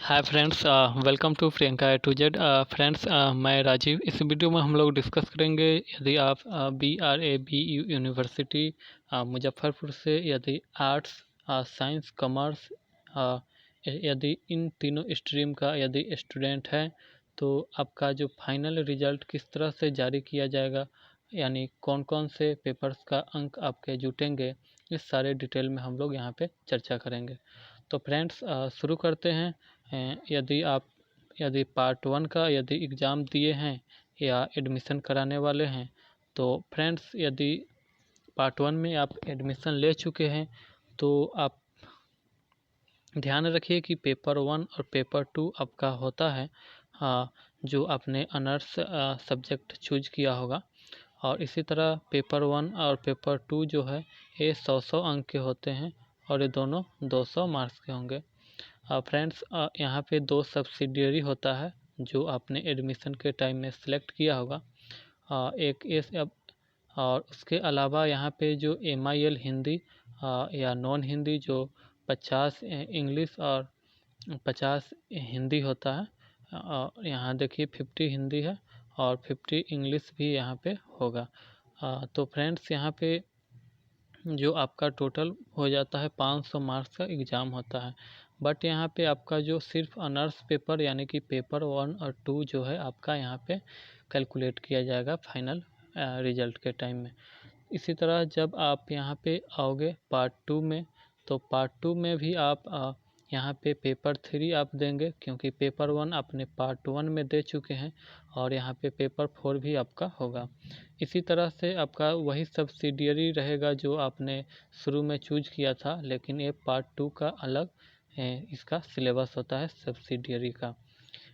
Hi friends, welcome to Priyanka A to Z. Friends, मैं राजीव। इस video में हम लोग डिस्कस करेंगे यदि आप BRABU यूनिवर्सिटी मुजफ्फरपुर से यदि आर्ट्स, साइंस, कॉमर्स, यदि इन तीनों स्ट्रीम का यदि स्टूडेंट है तो आपका जो फाइनल रिजल्ट किस तरह से जारी किया जाएगा, यानी कौन कौन से पेपर्स का अंक आपके जुटेंगे, इस सारे डिटेल में हम लोग यहाँ पे चर्चा करेंगे। तो फ्रेंड्स, शुरू करते हैं। यदि पार्ट 1 का यदि एग्ज़ाम दिए हैं या एडमिशन कराने वाले हैं तो फ्रेंड्स, यदि पार्ट 1 में आप एडमिशन ले चुके हैं तो आप ध्यान रखिए कि पेपर 1 और पेपर 2 आपका होता है जो आपने ऑनर्स सब्जेक्ट चूज किया होगा। और इसी तरह पेपर 1 और पेपर 2 जो है ये 100 अंक के होते हैं और ये दोनों 200 मार्क्स के होंगे। फ्रेंड्स, यहाँ पे 2 सब्सिडियरी होता है जो आपने एडमिशन के टाइम में सिलेक्ट किया होगा। एक इस और उसके अलावा यहाँ पे जो MIL हिंदी या नॉन हिंदी जो 50 इंग्लिश और 50 हिंदी होता है। यहाँ देखिए 50 हिंदी है और 50 इंग्लिश भी यहाँ पे होगा। तो फ्रेंड्स, यहाँ पे जो आपका टोटल हो जाता है 500 मार्क्स का एग्ज़ाम होता है। बट यहाँ पे आपका जो सिर्फ ऑनर्स पेपर यानी कि पेपर 1 और 2 जो है आपका यहाँ पे कैलकुलेट किया जाएगा फाइनल रिजल्ट के टाइम में। इसी तरह जब आप यहाँ पे आओगे पार्ट 2 में, तो पार्ट 2 में भी आप यहाँ पे पेपर 3 आप देंगे, क्योंकि पेपर 1 आपने पार्ट 1 में दे चुके हैं और यहाँ पे पेपर 4 भी आपका होगा। इसी तरह से आपका वही सब्सिडियरी रहेगा जो आपने शुरू में चूज किया था, लेकिन ये पार्ट 2 का अलग इसका सिलेबस होता है सब्सिडियरी का।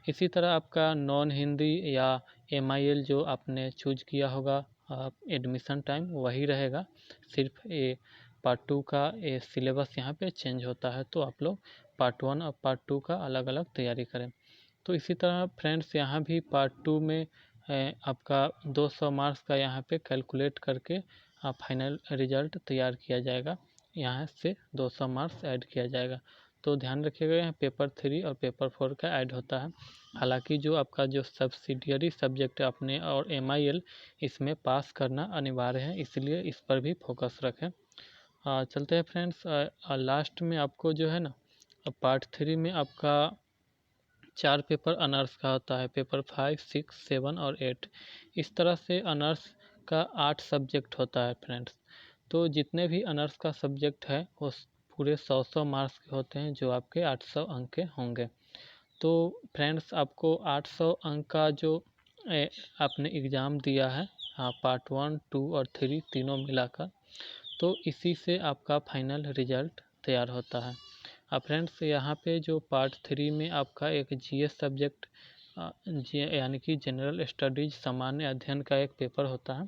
इसी तरह आपका नॉन हिंदी या MIL जो आपने चूज किया होगा एडमिशन टाइम वही रहेगा, सिर्फ ये पार्ट 2 का ये सिलेबस यहाँ पे चेंज होता है। तो आप लोग पार्ट 1 और पार्ट 2 का अलग अलग तैयारी करें। तो इसी तरह फ्रेंड्स, यहाँ भी पार्ट 2 में आपका 200 मार्क्स का यहाँ पे कैलकुलेट करके फाइनल रिजल्ट तैयार किया जाएगा, यहाँ से 200 मार्क्स ऐड किया जाएगा। तो ध्यान रखिएगा, यहाँ पेपर 3 और पेपर 4 का ऐड होता है। हालांकि जो आपका जो सब्सिडियरी सब्जेक्ट आपने और MIL इसमें पास करना अनिवार्य है, इसलिए इस पर भी फोकस रखें। चलते हैं फ्रेंड्स, लास्ट में आपको जो है ना पार्ट 3 में आपका 4 पेपर ऑनर्स का होता है, पेपर 5, 6, 7 और 8। इस तरह से ऑनर्स का 8 सब्जेक्ट होता है फ्रेंड्स। तो जितने भी ऑनर्स का सब्जेक्ट है वो पूरे 100 मार्क्स के होते हैं, जो आपके 800 अंक के होंगे। तो फ्रेंड्स, आपको 800 अंक का जो आपने एग्ज़ाम दिया है पार्ट 1, 2 और 3 तीनों मिलाकर, तो इसी से आपका फाइनल रिजल्ट तैयार होता है। फ्रेंड्स, यहाँ पे जो पार्ट 3 में आपका एक GS सब्जेक्ट यानी कि जनरल स्टडीज सामान्य अध्ययन का एक पेपर होता है।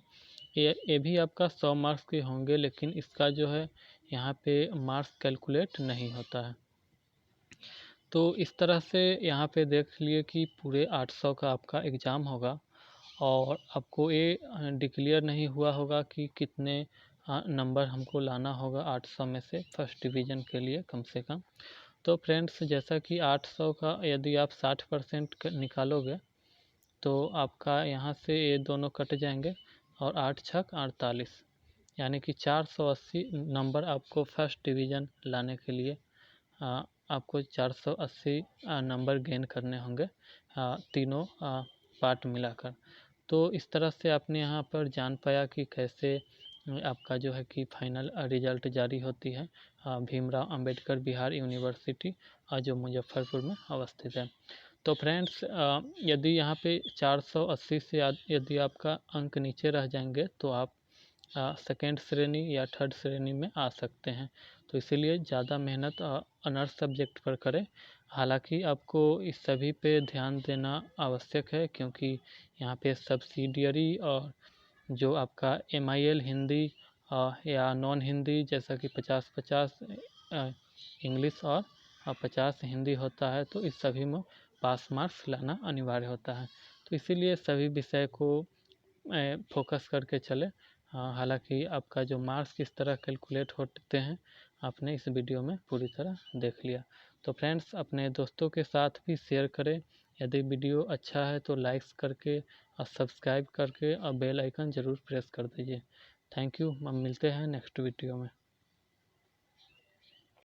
ये भी आपका 100 मार्क्स के होंगे, लेकिन इसका जो है यहाँ पे मार्क्स कैलकुलेट नहीं होता है। तो इस तरह से यहाँ पे देख लिए कि पूरे 800 का आपका एग्ज़ाम होगा और आपको ये डिक्लेयर नहीं हुआ होगा कि कितने नंबर हमको लाना होगा 800 में से फर्स्ट डिवीज़न के लिए कम से कम। तो फ्रेंड्स, जैसा कि 800 का यदि आप 60% निकालोगे तो आपका यहाँ से ये दोनों कट जाएंगे और 8 छक 48, यानी कि 480 नंबर आपको फर्स्ट डिवीज़न लाने के लिए आपको 480 नंबर गेन करने होंगे तीनों पार्ट मिलाकर। तो इस तरह से आपने यहाँ पर जान पाया कि कैसे आपका जो है कि फाइनल रिजल्ट जारी होती है भीमराव अंबेडकर बिहार यूनिवर्सिटी जो मुजफ्फरपुर में अवस्थित है। तो फ्रेंड्स, यदि यहाँ पे 480 से यदि आपका अंक नीचे रह जाएंगे तो आप सेकेंड श्रेणी या थर्ड श्रेणी में आ सकते हैं। तो इसीलिए ज़्यादा मेहनत ऑनर्स सब्जेक्ट पर करें। हालांकि आपको इस सभी पे ध्यान देना आवश्यक है, क्योंकि यहाँ पे सब्सिडियरी और जो आपका MIL हिंदी या नॉन हिंदी जैसा कि 50-50 इंग्लिश और 50 हिंदी होता है, तो इस सभी में पास मार्क्स लाना अनिवार्य होता है। तो इसीलिए सभी विषय को फोकस करके चले। हालांकि आपका जो मार्क्स किस तरह कैलकुलेट होते हैं आपने इस वीडियो में पूरी तरह देख लिया। तो फ्रेंड्स अपने दोस्तों के साथ भी शेयर करें। यदि वीडियो अच्छा है तो लाइक्स करके और सब्सक्राइब करके और बेल आइकन ज़रूर प्रेस कर दीजिए। Thank you. हम मिलते हैं नेक्स्ट वीडियो में।